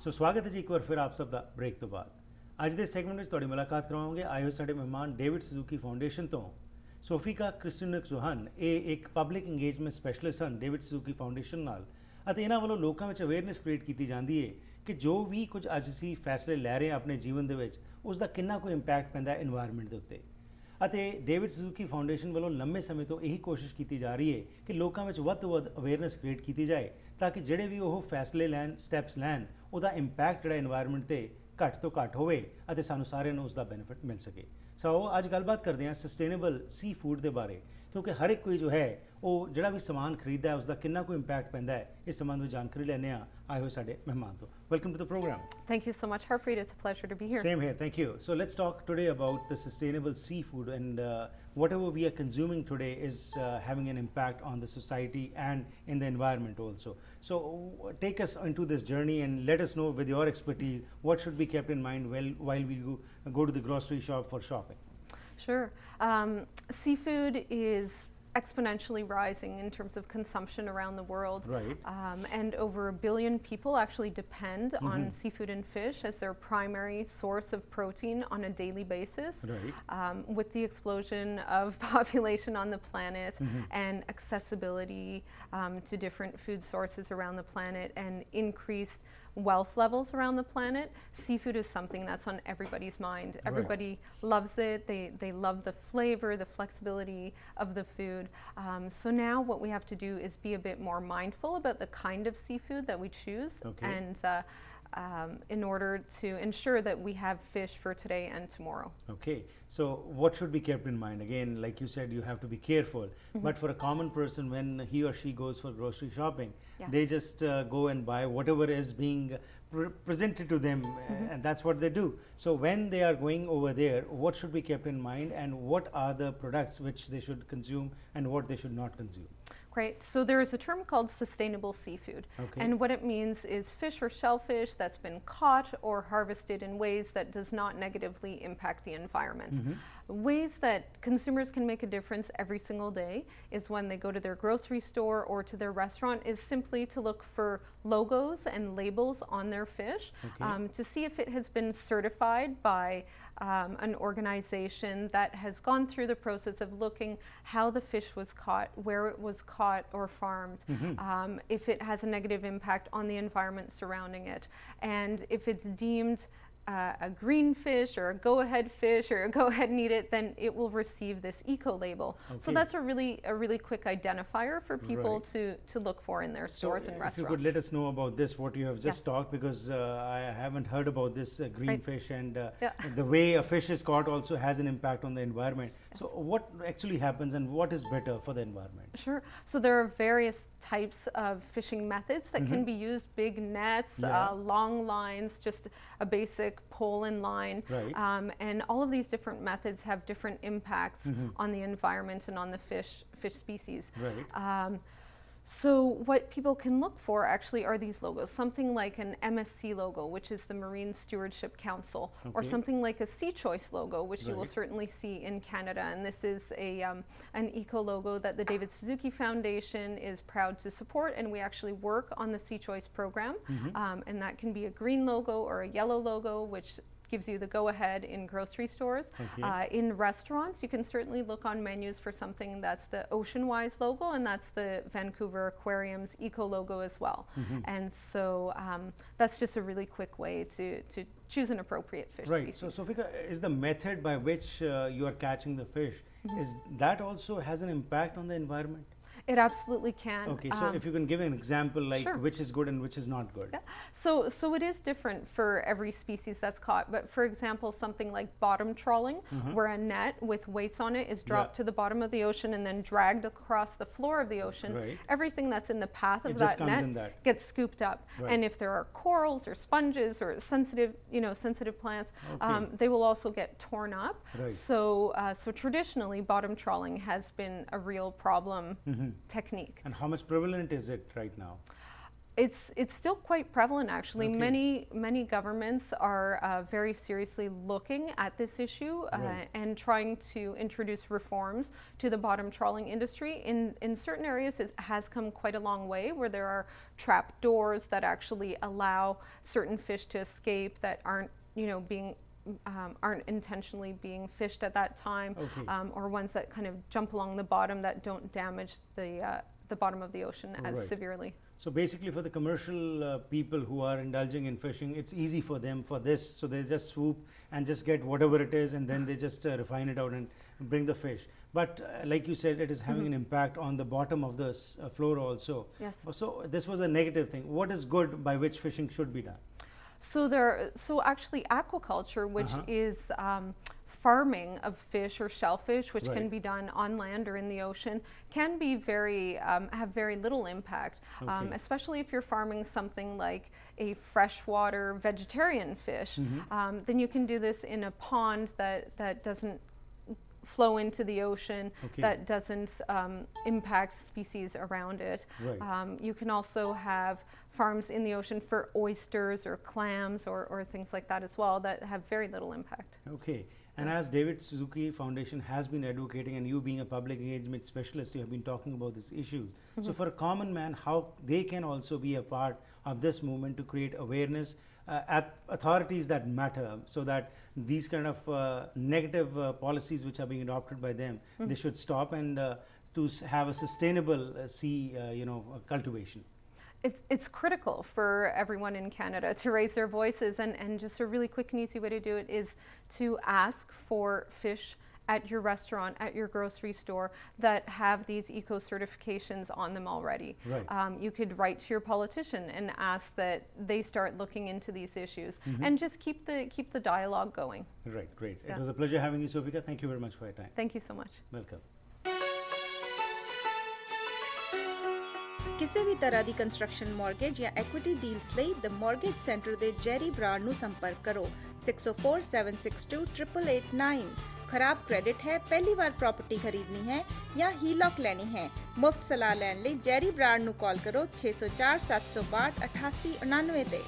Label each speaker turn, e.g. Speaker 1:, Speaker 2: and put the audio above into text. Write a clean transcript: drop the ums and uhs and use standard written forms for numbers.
Speaker 1: ਸੋ ਸਵਾਗਤ ਹੈ ਜੀ ਇੱਕ ਵਾਰ ਫਿਰ ਆਪ ਸਭ ਦਾ ਬ੍ਰੇਕ ਤੋਂ ਬਾਅਦ। ਅੱਜ ਦੇ ਸੈਗਮੈਂਟ ਵਿੱਚ ਤੁਹਾਡੀ ਮੁਲਾਕਾਤ ਕਰਵਾਵਾਂਗੇ ਆਏ ਹੋਏ ਸਾਡੇ ਮਹਿਮਾਨ ਡੇਵਿਡ ਸੁਜ਼ੂਕੀ ਫਾਊਂਡੇਸ਼ਨ ਤੋਂ ਸੋਫੀਕਾ ਕ੍ਰਿਸਟੀਨਿਕ ਜੋ ਹਨ, ਇਹ ਇੱਕ ਪਬਲਿਕ ਇੰਗੇਜਮੈਂਟ ਸਪੈਸ਼ਲਿਸਟ ਹਨ ਡੇਵਿਡ ਸੁਜ਼ੂਕੀ ਫਾਊਂਡੇਸ਼ਨ ਨਾਲ, ਅਤੇ ਇਹਨਾਂ ਵੱਲੋਂ ਲੋਕਾਂ ਵਿੱਚ ਅਵੇਅਰਨੈਸ ਕ੍ਰੀਏਟ ਕੀਤੀ ਜਾਂਦੀ ਹੈ ਕਿ ਜੋ ਵੀ ਕੁਝ ਅੱਜ ਅਸੀਂ ਫੈਸਲੇ ਲੈ ਰਹੇ ਹਾਂ ਆਪਣੇ ਜੀਵਨ ਦੇ ਵਿੱਚ, ਉਸ ਦਾ ਕਿੰਨਾ ਕੋਈ ਇੰਪੈਕਟ ਪੈਂਦਾ ਹੈ ਇਨਵਾਇਰਨਮੈਂਟ ਦੇ ਉੱਤੇ। ਅਤੇ ਡੇਵਿਡ ਸੁਜ਼ੂਕੀ ਫਾਊਂਡੇਸ਼ਨ ਵੱਲੋਂ ਲੰਮੇ ਸਮੇਂ ਤੋਂ ਇਹੀ ਕੋਸ਼ਿਸ਼ ਕੀਤੀ ਜਾ ਰਹੀ ਹੈ ਕਿ ਲੋਕਾਂ ਵਿੱਚ ਵੱਧ ਤੋਂ ਵੱਧ ਅਵੇਅਰਨੈਸ ਕ੍ਰੀਏਟ ਕੀਤੀ ਜਾਏ, ਤਾਂ ਕਿ ਜਿਹੜੇ ਵੀ ਉਹ ਫੈਸਲੇ ਲੈਣ, ਸਟੈਪਸ ਲੈਣ, ਉਹਦਾ ਇੰਪੈਕਟ ਜਿਹੜਾ ਇਨਵਾਇਰਨਮੈਂਟ ਤੇ ਘੱਟ ਤੋਂ ਘੱਟ ਹੋਵੇ ਅਤੇ ਸਾਨੂੰ ਸਾਰਿਆਂ ਨੂੰ ਉਸ ਦਾ ਬੈਨੀਫਿਟ ਮਿਲ ਸਕੇ। ਸੋ ਅੱਜ ਗੱਲਬਾਤ ਕਰਦੇ ਹਾਂ ਸਸਟੇਨੇਬਲ ਸੀ ਫੂਡ ਦੇ ਬਾਰੇ, ਕਿਉਂਕਿ ਹਰ ਇੱਕ ਕੋਈ ਜੋ ਹੈ ਉਹ ਜਿਹੜਾ ਵੀ ਸਮਾਨ ਖਰੀਦਦਾ ਹੈ ਉਸ ਦਾ ਕਿੰਨਾ ਕੋਈ ਇੰਪੈਕਟ ਪੈਂਦਾ ਹੈ, ਇਸ ਸੰਬੰਧ ਵਿੱਚ ਜਾਣਕਾਰੀ ਲੈਣੇ ਆ ਆਏ ਹੋਏ ਸਾਡੇ ਮਹਿਮਾਨ ਤੋਂ। Welcome to the programme.
Speaker 2: Thank you so much, Harpreet. It's a pleasure to be here.
Speaker 1: Same here, thank you. So let's talk today about the sustainable seafood, and whatever we are consuming today is having an impact on the society and in the environment also. So take us into this journey and let us know with your expertise what should be kept in mind while we go to the grocery shop for shopping.
Speaker 2: Sure. Seafood is exponentially rising in terms of consumption around the world.
Speaker 1: Right.
Speaker 2: And over 1 billion people actually depend on seafood and fish as their primary source of protein on a daily basis.
Speaker 1: Right.
Speaker 2: With the explosion of population on the planet and accessibility to different food sources around the planet and increased wealth levels around the planet, seafood is something that's on everybody's mind. Everybody loves it. They love the flavor, the flexibility of the food. So now what we have to do is be a bit more mindful about the kind of seafood that we choose, and in order to ensure that we have fish for today and tomorrow.
Speaker 1: Okay, so what should be kept in mind? Again, like you said, you have to be careful, but for a common person, when he or she goes for grocery shopping, they just go and buy whatever is being presented to them, and that's what they do. So when they are going over there, what should be kept in mind, and what are the products which they should consume and what they should not consume?
Speaker 2: Great. So there is a term called sustainable seafood. And what it means is fish or shellfish that's been caught or harvested in ways that does not negatively impact the environment. Ways that consumers can make a difference every single day is when they go to their grocery store or to their restaurant, is simply to look for logos and labels on their fish to see if it has been certified by an organization that has gone through the process of looking how the fish was caught, where it was caught or farmed, if it has a negative impact on the environment surrounding it, and if it's deemed a green fish or a go-ahead fish or a go-ahead and eat it, then it will receive this eco label. So that's a really quick identifier for people to look for in their stores and restaurants.
Speaker 1: If you could let us know about this, what you have just talked, because I haven't heard about this green fish, and the way a fish is caught also has an impact on the environment. So what actually happens and what is better for the environment?
Speaker 2: Sure. So there are various types of fishing methods that can be used: big nets, long lines, just a basic pole and line, and all of these different methods have different impacts on the environment and on the fish species. So what people can look for actually are these logos, something like an MSC logo, which is the Marine Stewardship Council, or something like a Sea Choice logo, which you will certainly see in Canada. And this is an eco logo that the David Suzuki Foundation is proud to support, and we actually work on the Sea Choice program, and that can be a green logo or a yellow logo, which gives you the go-ahead in grocery stores. In restaurants, you can certainly look on menus for something that's the Oceanwise logo, and that's the Vancouver Aquarium's eco logo as well. And so that's just a really quick way to choose an appropriate fish species.
Speaker 1: So Sophika, is the method by which you are catching the fish, is that also has an impact on the environment?
Speaker 2: It absolutely can.
Speaker 1: Okay, so if you can give an example, like which is good and which is not good.
Speaker 2: So it is different for every species that's caught. But for example, something like bottom trawling, where a net with weights on it is dropped to the bottom of the ocean and then dragged across the floor of the ocean. Everything that's in the path of that net gets scooped up. And if there are corals or sponges or sensitive plants, they will also get torn up. So traditionally, bottom trawling has been a real problem technique.
Speaker 1: And how much prevalent is it right now?
Speaker 2: It's still quite prevalent, actually.
Speaker 1: Okay.
Speaker 2: Many governments are very seriously looking at this issue
Speaker 1: Right.
Speaker 2: and trying to introduce reforms to the bottom trawling industry. In certain areas, it has come quite a long way, where there are trap doors that actually allow certain fish to escape that aren't, being aren't intentionally being fished at that time,
Speaker 1: Okay.
Speaker 2: or ones that kind of jump along the bottom that don't damage the bottom of the ocean as
Speaker 1: Right.
Speaker 2: severely.
Speaker 1: So basically, for the commercial people who are indulging in fishing, it's easy for them for this. So they just swoop and just get whatever it is, and then they just refine it out and bring the fish. But like you said, it is having an impact on the bottom of the floor also.
Speaker 2: Yes.
Speaker 1: So this was a negative thing. What is good by which fishing should be done?
Speaker 2: So actually, aquaculture, which is farming of fish or shellfish, which can
Speaker 1: Right.
Speaker 2: be done on land or in the ocean, can be have very little impact,
Speaker 1: Okay.
Speaker 2: especially if you're farming something like a freshwater vegetarian fish. Then you can do this in a pond that doesn't flow into the ocean,
Speaker 1: Okay.
Speaker 2: that doesn't impact species around it.
Speaker 1: Right.
Speaker 2: You can also have farms in the ocean for oysters or clams or things like that as well that have very little impact.
Speaker 1: Okay. And as David Suzuki Foundation has been advocating, and you being a public engagement specialist, you have been talking about these issues. So for a common man, how they can also be a part of this movement to create awareness at authorities that matter, so that these kind of negative policies which are being adopted by them, they should stop, and to have a sustainable sea, cultivation.
Speaker 2: It's critical for everyone in Canada to raise their voices, and just a really quick and easy way to do it is to ask for fish at your restaurant, at your grocery store, that have these eco certifications on them already.
Speaker 1: Right.
Speaker 2: You could write to your politician and ask that they start looking into these issues, and just keep the dialogue going.
Speaker 1: Right, great.
Speaker 2: Yeah.
Speaker 1: It was a pleasure having you, Sophika. Thank you very much for your time.
Speaker 2: Thank you so much.
Speaker 1: Welcome.
Speaker 3: ਕਿਸੇ ਵੀ ਤਰ੍ਹਾਂ ਦੀ construction mortgage ਜਾਂ equity deals ਲਈ ਦ mortgage centre ਦੇ ਜੈਰੀ ਬਰਾੜ ਨੂੰ ਸੰਪਰਕ ਕਰੋ 6047628889। ਖਰਾਬ credit ਹੈ, ਪਹਿਲੀ ਵਾਰ ਪ੍ਰਾਪਰਟੀ ਖਰੀਦਣੀ ਹੈ ਜਾਂ ਹੀਲੌਕ ਲੈਣੀ ਹੈ, ਮੁਫਤ ਸਲਾਹ ਲੈਣ ਲਈ ਜੈਰੀ ਬਰਾੜ ਨੂੰ ਕਾਲ ਕਰੋ 6047628899 ਤੇ।